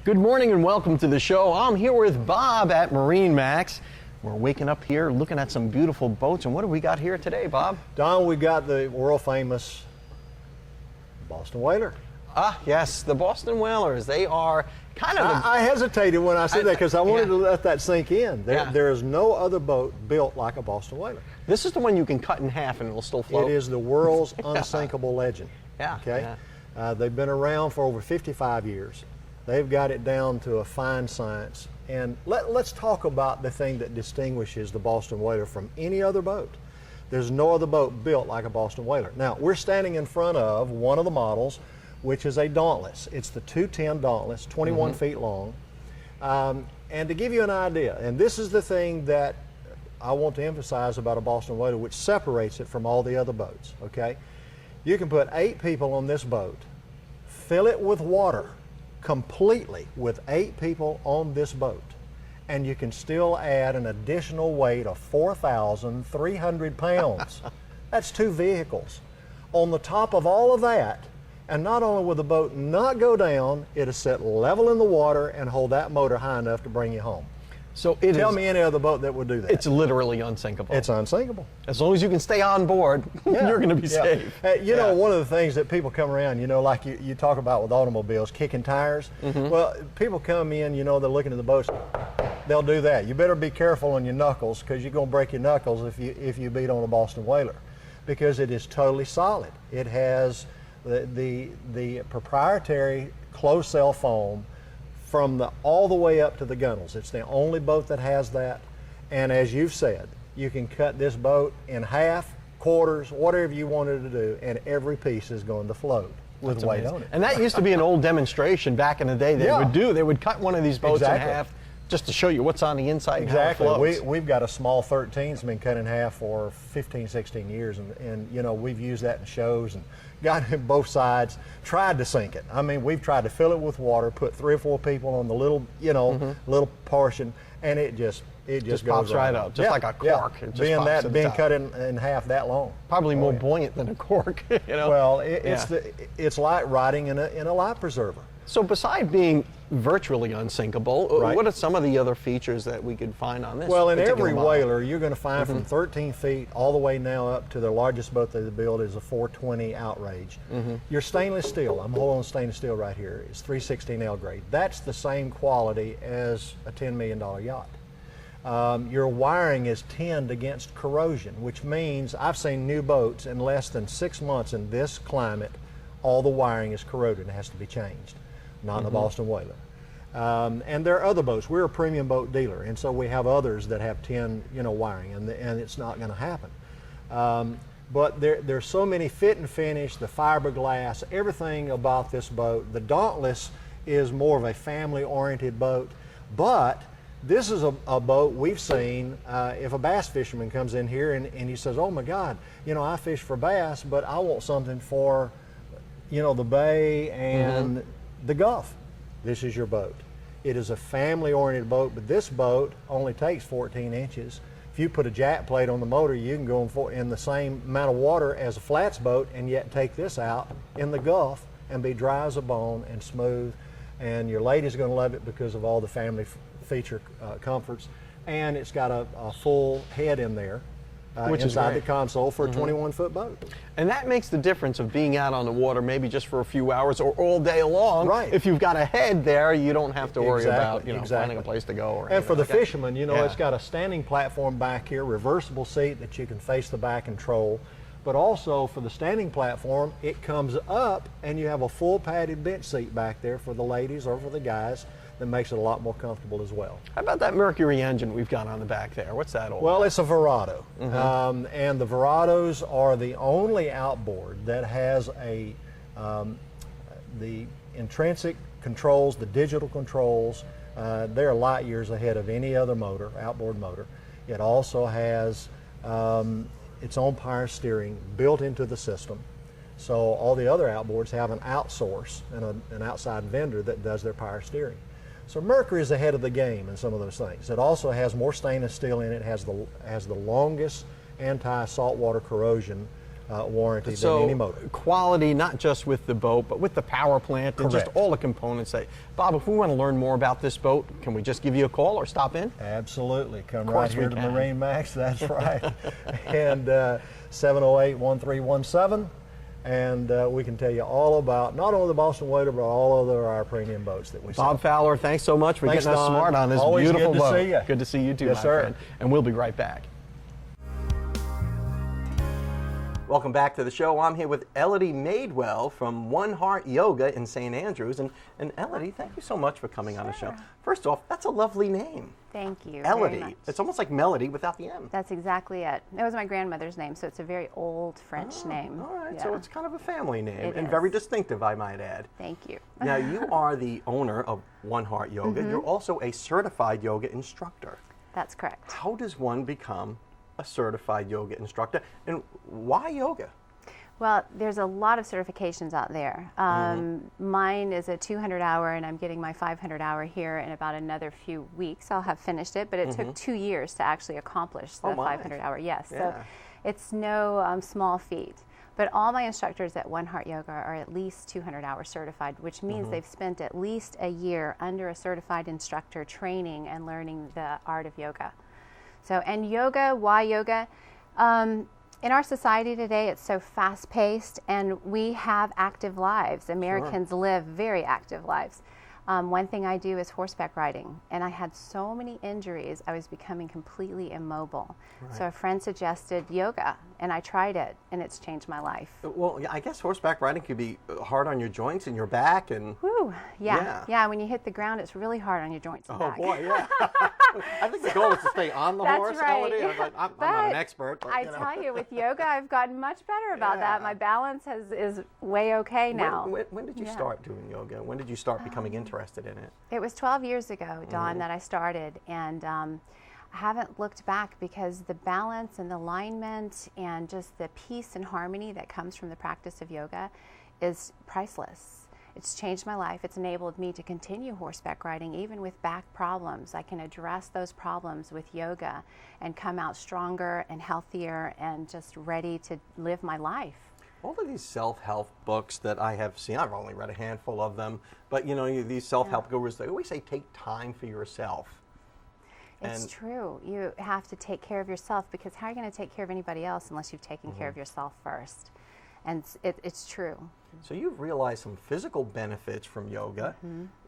Good morning and welcome to the show. I'm here with Bob at Marine Max. We're waking up here looking at some beautiful boats. And what do we got here today, Bob? Don, we got the world famous Boston Whaler. Ah, yes, the Boston Whalers. They are kind of I hesitated when I said that because I wanted to let that sink in. There is no other boat built like a Boston Whaler. This is the one you can cut in half and it'll still float. It is the world's unsinkable legend. Yeah. Okay. They've been around for over 55 years. They've got it down to a fine science. And let's talk about the thing that distinguishes the Boston Whaler from any other boat. There's no other boat built like a Boston Whaler. Now, we're standing in front of one of the models, which is a Dauntless. It's the 210 Dauntless, 21 feet long. And to give you an idea, and this is the thing that I want to emphasize about a Boston Whaler, which separates it from all the other boats, okay? You can put 8 people on this boat, fill it with water completely with 8 people on this boat, and you can still add an additional weight of 4,300 pounds. That's 2 vehicles. On the top of all of that, and not only will the boat not go down, it'll sit level in the water and hold that motor high enough to bring you home. So Tell me any other boat that would do that. It's literally unsinkable. It's unsinkable. As long as you can stay on board, you're going to be safe. You know, one of the things that people come around, you know, like you talk about with automobiles, kicking tires. Well, people come in, you know, they're looking at the boats. They'll do that. You better be careful on your knuckles because you're going to break your knuckles if you beat on a Boston Whaler, because it is totally solid. It has the proprietary closed cell foam from all the way up to the gunnels. It's the only boat that has that. And as you've said, you can cut this boat in half, quarters, whatever you wanted to do, and every piece is going to float with weight on it. And that used to be an old demonstration back in the day they would cut one of these boats in half just to show you what's on the inside. Exactly. And how it floats. We've got a small 13 that's been cut in half for 15, 16 years, and you know, we've used that in shows and got it both sides, tried to sink it. I mean, we've tried to fill it with water, put 3 or 4 people on the little, you know, little portion, and it just goes pops right up, just like a cork. It just being cut in half that long. Probably more buoyant than a cork, you know. Well, it's like riding in a life preserver. So besides being virtually unsinkable, what are some of the other features that we could find on this? Well, in every Whaler, you're going to find from 13 feet all the way now up to the largest boat they build is a 420 Outrage. Your stainless steel, I'm holding stainless steel right here, is 316L grade. That's the same quality as a $10 million yacht. Your wiring is tinned against corrosion, which means I've seen new boats in less than 6 months in this climate, all the wiring is corroded and has to be changed. Not in the Boston Whaler. And there are other boats. We're a premium boat dealer, and so we have others that have tin, you know, wiring, and it's not going to happen. But there's so many fit and finish, the fiberglass, everything about this boat. The Dauntless is more of a family-oriented boat, but this is a boat we've seen. If a bass fisherman comes in here and he says, "Oh my God, you know, I fish for bass, but I want something for, you know, the bay and the Gulf," this is your boat. It is a family-oriented boat, but this boat only takes 14 inches. If you put a jack plate on the motor, you can go in the same amount of water as a flats boat and yet take this out in the Gulf and be dry as a bone and smooth. And your lady's going to love it because of all the family feature comforts. And it's got a full head in there. Which inside the console for a 21-foot boat. And that makes the difference of being out on the water maybe just for a few hours or all day long. Right. If you've got a head there, you don't have to worry about, you know, finding a place to go. Or and for the fishermen, you know, it's got a standing platform back here, reversible seat that you can face the back and control. But also for the standing platform, it comes up and you have a full padded bench seat back there for the ladies or for the guys. That makes it a lot more comfortable as well. How about that Mercury engine we've got on the back there? What's that all about? Well, it's a Verado. And the Verados are the only outboard that has the intrinsic controls, the digital controls. They're light years ahead of any other motor, outboard motor. It also has its own power steering built into the system. So all the other outboards have an outsource and an outside vendor that does their power steering. So Mercury is ahead of the game in some of those things. It also has more stainless steel in it, has the longest anti-saltwater corrosion warranty So than any motor. quality, not just with the boat, but with the power plant and just Correct. all the components. Bob, if we want to learn more about this boat, can we just give you a call or stop in? Absolutely. Come right course here we to can. Marine Max. That's right. And 708-1317. And we can tell you all about not only the Boston Whaler, but all other our premium boats that we sell. Bob Fowler, thanks so much for Thanks, getting us Don. smart on this Always beautiful good to boat. see ya. Good to see you too, Yes, my sir. friend. And we'll be right back. Welcome back to the show. I'm here with Elodie Madewell from One Heart Yoga in St. Andrews. And Elodie, thank you so much for coming on the show. First off, that's a lovely name. Thank you very Elodie. much. It's almost like melody without the M. That's exactly it. It was my grandmother's name, so it's a very old French name. All right, Yeah. so it's kind of a family name It and is. very distinctive, I might add. Thank you. Now, you are the owner of One Heart Yoga. You're also a certified yoga instructor. That's correct. How does one become a certified yoga instructor, and why yoga? Well, there's a lot of certifications out there. Mine is a 200-hour, and I'm getting my 500-hour here in about another few weeks. I'll have finished it, but it took 2 years to actually accomplish the Oh, my. 500-hour. Yes, so Yeah. it's no small feat. But all my instructors at One Heart Yoga are at least 200-hour certified, which means they've spent at least a year under a certified instructor training and learning the art of yoga. So, and yoga, why yoga? In our society today, it's so fast-paced, and we have active lives. Americans live very active lives. One thing I do is horseback riding, and I had so many injuries, I was becoming completely immobile. So a friend suggested yoga, and I tried it, and it's changed my life. Well, yeah, I guess horseback riding could be hard on your joints and your back, and Whew, Yeah. yeah, when you hit the ground, it's really hard on your joints and back. boy, yeah. I think the goal is to stay on the That's horse, right. Elodie. I'm not an But expert, but I you know. tell you, with yoga, I've gotten much better about Yeah. that. My balance is way okay now. When did you Yeah. start doing yoga? When did you start becoming interested in it? It was 12 years ago, Don, that I started, and I haven't looked back because the balance and the alignment and just the peace and harmony that comes from the practice of yoga is priceless. It's changed my life. It's enabled me to continue horseback riding even with back problems. I can address those problems with yoga and come out stronger and healthier and just ready to live my life. All of these self-help books that I have seen, I've only read a handful of them, but you know, these self-help gurus, they always say take time for yourself. It's true. You have to take care of yourself, because how are you going to take care of anybody else unless you've taken care of yourself first? And it's true. So you've realized some physical benefits from yoga,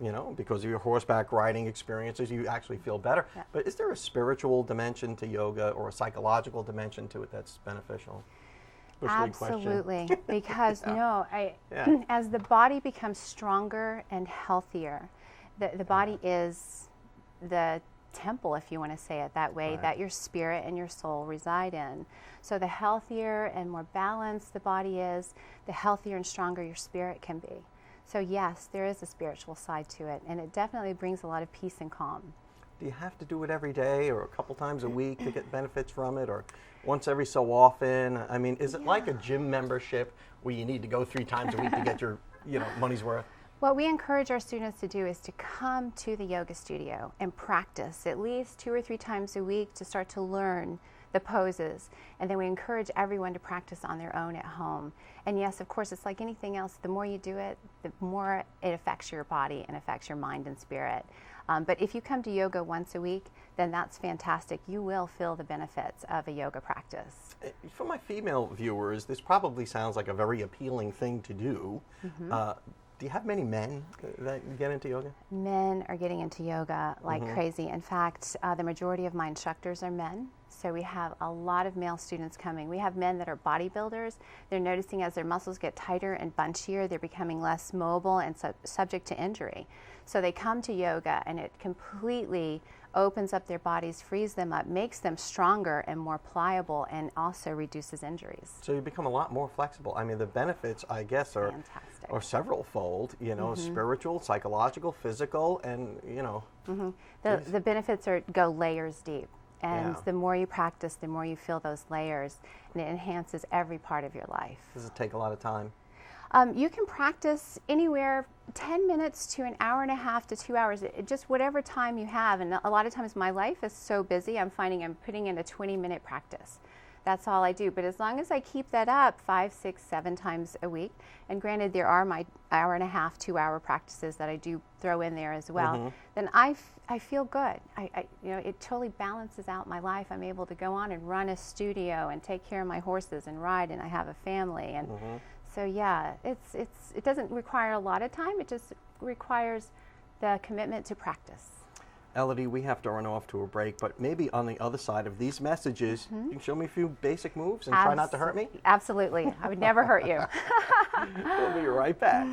you know, because of your horseback riding experiences, you actually feel better. Yeah. But is there a spiritual dimension to yoga or a psychological dimension to it that's beneficial? Bush League question. Absolutely, because Yeah. as the body becomes stronger and healthier, the body is the temple, if you want to say it that way, Right. that your spirit and your soul reside in. So the healthier and more balanced the body is, the healthier and stronger your spirit can be. So yes, there is a spiritual side to it, and it definitely brings a lot of peace and calm. Do you have to do it every day or a couple times a week to get benefits from it, or once every so often? I mean, is it like a gym membership where you need to go 3 times a week to get your, money's worth? What we encourage our students to do is to come to the yoga studio and practice at least 2 or 3 times a week to start to learn the poses. And then we encourage everyone to practice on their own at home. And yes, of course, it's like anything else. The more you do it, the more it affects your body and affects your mind and spirit. But if you come to yoga once a week, then that's fantastic. You will feel the benefits of a yoga practice. For my female viewers, this probably sounds like a very appealing thing to do. Do you have many men that get into yoga? Men are getting into yoga like crazy. In fact, the majority of my instructors are men. So we have a lot of male students coming. We have men that are bodybuilders. They're noticing as their muscles get tighter and bunchier, they're becoming less mobile and subject to injury. So they come to yoga, and it completely opens up their bodies, frees them up, makes them stronger and more pliable, and also reduces injuries. So you become a lot more flexible. I mean, the benefits, I guess, are several-fold, spiritual, psychological, physical, and, The benefits go layers deep. And Yeah. the more you practice, the more you feel those layers, and it enhances every part of your life. Does it take a lot of time? You can practice anywhere 10 minutes to an hour and a half to 2 hours, just whatever time you have. And a lot of times my life is so busy, I'm finding I'm putting in a 20-minute practice. That's all I do. But as long as I keep that up 5, 6, 7 times a week, and granted there are my hour and a half, 2-hour practices that I do throw in there as well, then I feel good. It totally balances out my life. I'm able to go on and run a studio and take care of my horses and ride, and I have a family. And so yeah, it doesn't require a lot of time. It just requires the commitment to practice. Elodie, we have to run off to a break, but maybe on the other side of these messages, you can show me a few basic moves and try not to hurt me? Absolutely. I would never hurt you. We'll be right back.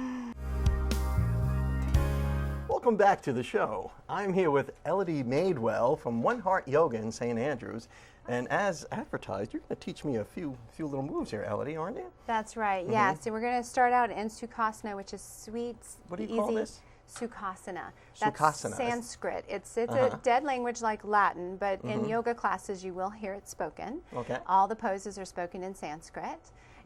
Welcome back to the show. I'm here with Elodie Madewell from One Heart Yoga in St. Andrews. And as advertised, you're going to teach me a few little moves here, Elodie, aren't you? That's right. Yeah. So we're going to start out in Sukhasana, which is sweet, what do you easy. Call this? Sukhasana. Sukhasana. That's Sanskrit. It's a dead language like Latin, but in yoga classes you will hear it spoken. Okay. All the poses are spoken in Sanskrit.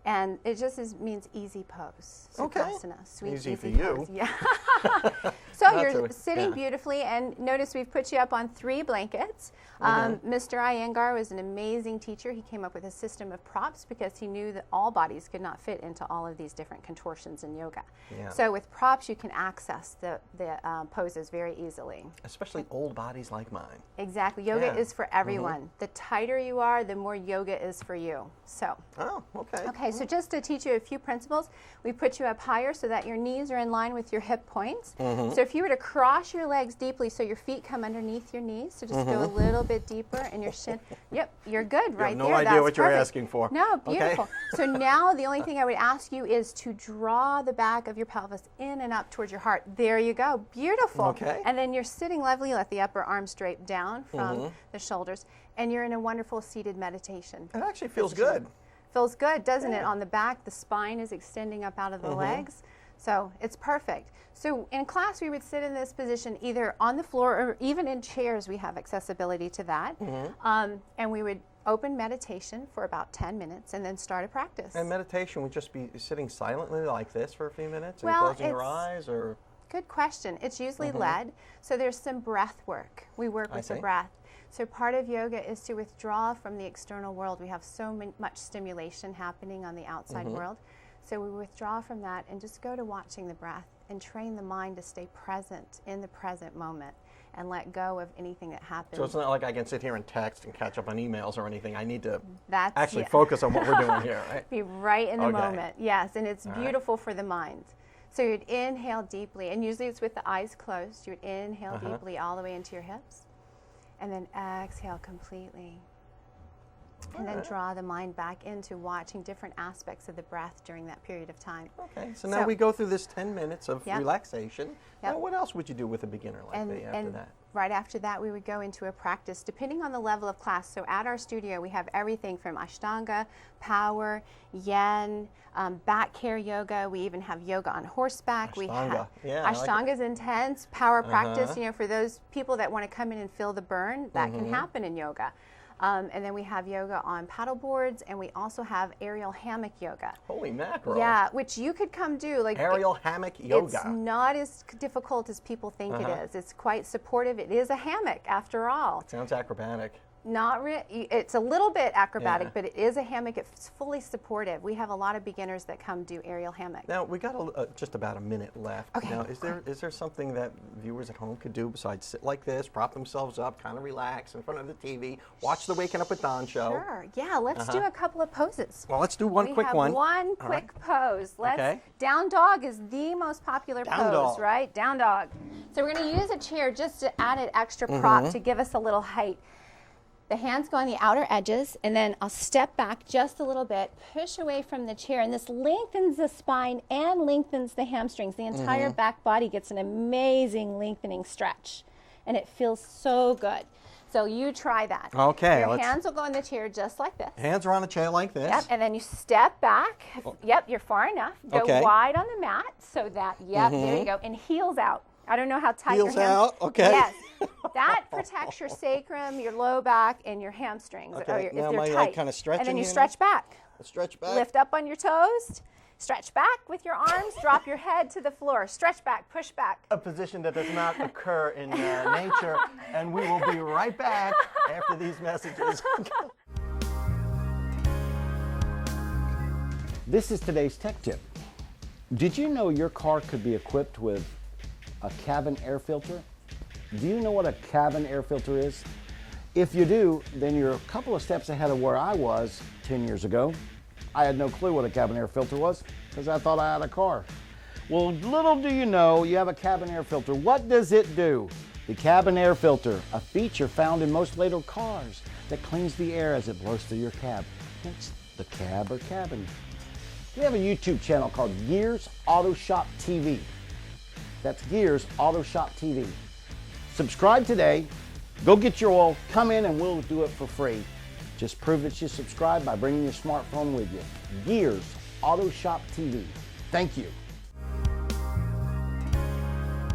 And it just means easy pose. Sukhasana. Sweet, easy for pose. you. Yeah. So you're sitting beautifully, and notice we've put you up on 3 blankets. Mr. Iyengar was an amazing teacher. He came up with a system of props because he knew that all bodies could not fit into all of these different contortions in yoga. Yeah. So with props, you can access the poses very easily. Especially old bodies like mine. Exactly. Yoga is for everyone. The tighter you are, the more yoga is for you. So. Oh, okay. Okay, so just to teach you a few principles, we put you up higher so that your knees are in line with your hip points. So if you were to cross your legs deeply so your feet come underneath your knees, so just go a little bit deeper and your shin. Yep, you're good right there. No idea what you're asking for. No, beautiful. Okay. So now the only thing I would ask you is to draw the back of your pelvis in and up towards your heart. There you go. Beautiful. Okay. And then you're sitting lovely. Let the upper arms drape down from the shoulders. And you're in a wonderful seated meditation. It actually feels good. Feels good, doesn't it? On the back, the spine is extending up out of the legs. So it's perfect. So in class, we would sit in this position either on the floor or even in chairs. We have accessibility to that. And we would open meditation for about 10 minutes and then start a practice. And meditation would just be sitting silently like this for a few minutes and Well, closing your eyes, or? Good question. It's usually led. So there's some breath work. We work with the breath. So part of yoga is to withdraw from the external world. We have so much stimulation happening on the outside world. So we withdraw from that and just go to watching the breath and train the mind to stay present in the present moment and let go of anything that happens. So it's not like I can sit here and text and catch up on emails or anything. I need to actually yeah. focus on what we're doing here, right? Be right in the moment. Yes, and it's beautiful for the mind. So you'd inhale deeply, and usually it's with the eyes closed. You would inhale deeply all the way into your hips, and then exhale completely. And then draw the mind back into watching different aspects of the breath during that period of time. Okay, so now we go through this 10 minutes of relaxation. Yep. Now what else would you do with a beginner like me after that? Right after that, we would go into a practice, depending on the level of class. So at our studio, we have everything from Ashtanga, power, yen, back care yoga. We even have yoga on horseback. Ashtanga, Ashtanga is intense, power practice. You know, for those people that want to come in and feel the burn, that can happen in yoga. And then we have yoga on paddle boards, and we also have aerial hammock yoga. Holy mackerel. Yeah, which you could come do. Like aerial hammock yoga. It's not as difficult as people think it is. It's quite supportive. It is a hammock, after all. It sounds acrobatic. It's a little bit acrobatic, but it is a hammock. It's fully supportive. We have a lot of beginners that come do aerial hammock. Now we got just about a minute left. Okay. Now, is there something that viewers at home could do besides sit like this, prop themselves up, kind of relax in front of the TV, watch the Waking Up with Don show? Sure. Yeah. Let's do a couple of poses. Well, let's do one quick one. One quick pose. Down dog is the most popular pose, right? Down dog. So we're going to use a chair just to add an extra prop to give us a little height. The hands go on the outer edges, and then I'll step back just a little bit, push away from the chair, and this lengthens the spine and lengthens the hamstrings. The entire back body gets an amazing lengthening stretch, and it feels so good. So you try that. Okay. Your hands will go in the chair just like this. Hands are on the chair like this. Yep, and then you step back. Yep, you're far enough. Go wide on the mat so that, there you go, and heels out. I don't know how tight your hands. Heels out, okay. Yes. That protects your sacrum, your low back, and your hamstrings. Okay, Or now if they're am I tight. like kind of stretching And then you here stretch back. Stretch back. Lift up on your toes. Stretch back with your arms. Drop your head to the floor. Stretch back. Push back. A position that does not occur in nature. And we will be right back after these messages. This is today's tech tip. Did you know your car could be equipped with a cabin air filter? Do you know what a cabin air filter is? If you do, then you're a couple of steps ahead of where I was 10 years ago. I had no clue what a cabin air filter was because I thought I had a car. Well, little do you know, you have a cabin air filter. What does it do? The cabin air filter, a feature found in most later cars that cleans the air as it blows through your cab. Hence the cab or cabin. We have a YouTube channel called Gears Auto Shop TV. That's Gears Auto Shop TV. Subscribe today. Go get your oil, come in and we'll do it for free. Just prove that you subscribe by bringing your smartphone with you. Gears Auto Shop TV. Thank you.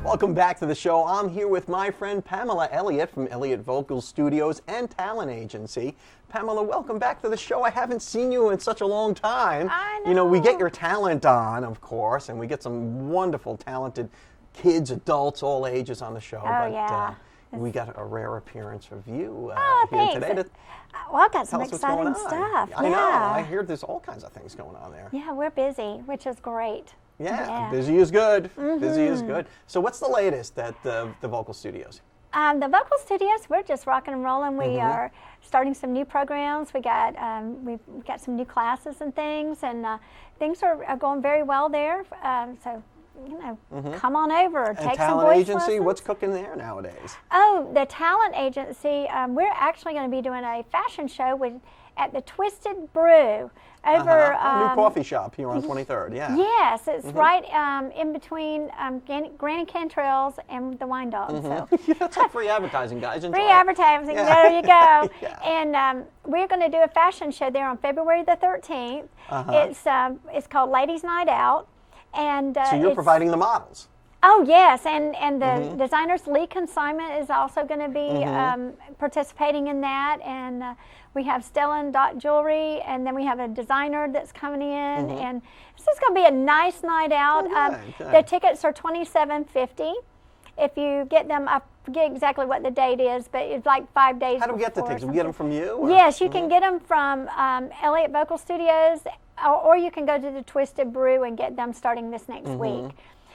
Welcome back to the show. I'm here with my friend Pamela Elliott from Elliott Vocal Studios and Talent Agency. Pamela, welcome back to the show. I haven't seen you in such a long time. I know. You know, we get your talent on, of course, and we get some wonderful, talented kids, adults, all ages on the show. Yeah. We got a rare appearance of you Oh, here thanks. today. Well, I've got some Tell us what's going exciting on. stuff. I know. Yeah. I hear there's all kinds of things going on there. Yeah, we're busy, which is great. Yeah, busy is good. Busy is good. So what's the latest at the Vocal Studios? The Vocal Studios, we're just rocking and rolling. We are starting some new programs. We've got some new classes and things, and things are going very well there. So, you know, come on over, take some Talent voice Agency, lessons. what's cooking there nowadays? Oh, the Talent Agency, we're actually going to be doing a fashion show at the Twisted Brew over A new coffee shop here on 23rd, yeah. Yes, it's right in between Granny Cantrell's and the Wine Dog. So. That's like free advertising, guys. Enjoy Free it. advertising, Yeah. there you go. Yeah. And we're going to do a fashion show there on February the 13th. It's called Ladies Night Out. And So you're it's- providing the models. Oh, yes, and the designer's Lee Consignment is also going to be participating in that, and we have Stellan Dot Jewelry, and then we have a designer that's coming in, and this is going to be a nice night out. Good. The tickets are $27.50. If you get them, I forget exactly what the date is, but it's like 5 days. How do we get the before or tickets? Do we get them from you? Or? Yes, you can get them from Elliott Vocal Studios, or you can go to the Twisted Brew and get them starting this next week.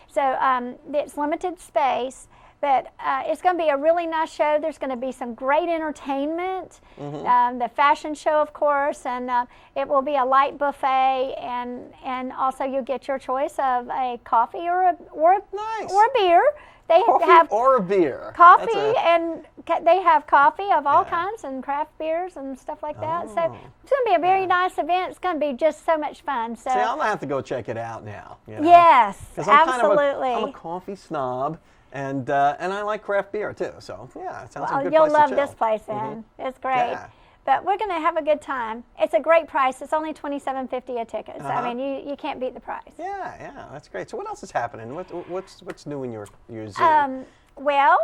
So it's limited space, but it's going to be a really nice show. There's going to be some great entertainment, the fashion show, of course, and it will be a light buffet, and also you'll get your choice of a coffee or a beer. They Coffee have or a beer? coffee, and they have coffee of all kinds and craft beers and stuff like that. So it's going to be a very nice event. It's going to be just so much fun. So See, I'm going to have to go check it out now. You know? yes, 'Cause I'm absolutely. I'm a coffee snob, and I like craft beer too. So yeah, it sounds like a good You'll place love to this chill. place then. It's great. Yeah. But we're going to have a good time. It's a great price. It's only $27.50 a ticket. So, I mean, you can't beat the price. Yeah, that's great. So what else is happening? What's new in your zoo? Well,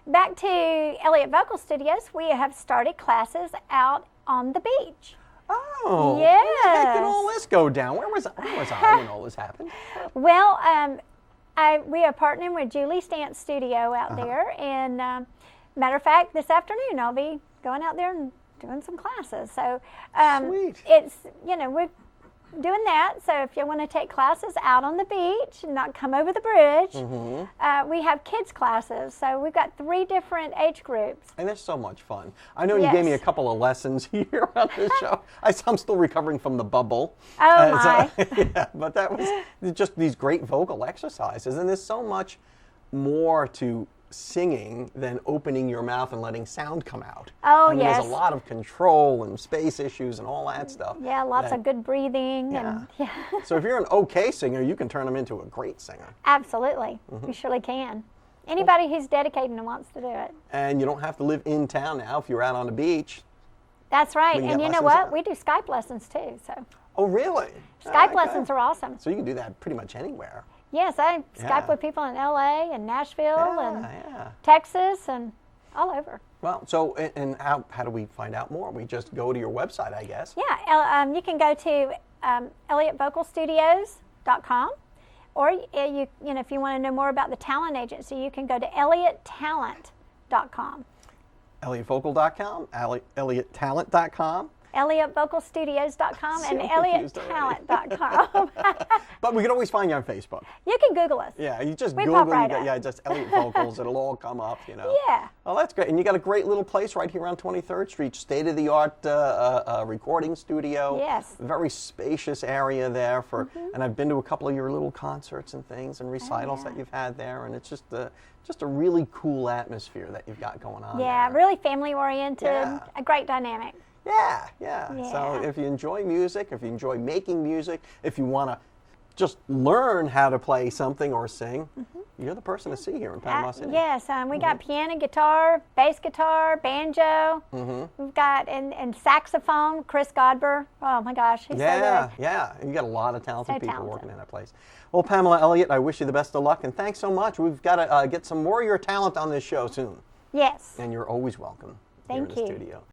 back to Elliott Vocal Studios, we have started classes out on the beach. Oh, yes. Where the heck did all this go down? Where was I when all this happened? Well, we are partnering with Julie's Dance Studio out there, and matter of fact, this afternoon I'll be going out there and doing some classes. So Sweet. it's, we're doing that. So if you want to take classes out on the beach and not come over the bridge, we have kids classes. So we've got 3 different age groups. And they're so much fun. I know you gave me a couple of lessons here on this show. I'm still recovering from the bubble. Oh, my. Yeah, but that was just these great vocal exercises. And there's so much more to singing than opening your mouth and letting sound come out. Oh, I mean, yes. There's a lot of control and space issues and all that stuff. Yeah, lots of good breathing. Yeah. And So if you're an okay singer, you can turn them into a great singer. Absolutely. You surely can. Anybody who's dedicated and wants to do it. And you don't have to live in town now if you're out on the beach. That's right. We can And get you know lessons what? We do Skype lessons too. So Oh, really? Skype Okay. lessons are awesome. So you can do that pretty much anywhere. Yes, I Skype Yeah. with people in LA and Nashville and Yeah. Texas and all over. Well, so, and how do we find out more? We just go to your website, I guess. Yeah, you can go to ElliottVocalStudios.com, or if you want to know more about the talent agency, you can go to ElliottTalent.com. ElliottVocal.com, ElliottTalent.com. ElliotVocalStudios.com and I'm confused ElliottTalent.com. But we can always find you on Facebook. You can Google us. Yeah, you just We Google, pop right up. just Elliott Vocals, it'll all come up, you know. Yeah. Oh, that's great. And you got a great little place right here on 23rd Street, state-of-the-art recording studio. Yes. Very spacious area there and I've been to a couple of your little concerts and things and recitals that you've had there, and it's just a really cool atmosphere that you've got going on Yeah, there. really family-oriented, Yeah. a great dynamic. Yeah. Yeah. So if you enjoy music, if you enjoy making music, if you want to just learn how to play something or sing, you're the person to see here in Panama City. Yes, we got piano, guitar, bass guitar, banjo. We've got and saxophone. Chris Godber. Oh my gosh, he's so good. Yeah. And you got a lot of talented So people talented. working in that place. Well, Pamela Elliott, I wish you the best of luck, and thanks so much. We've got to get some more of your talent on this show soon. Yes. And you're always welcome here in Thank the you. studio.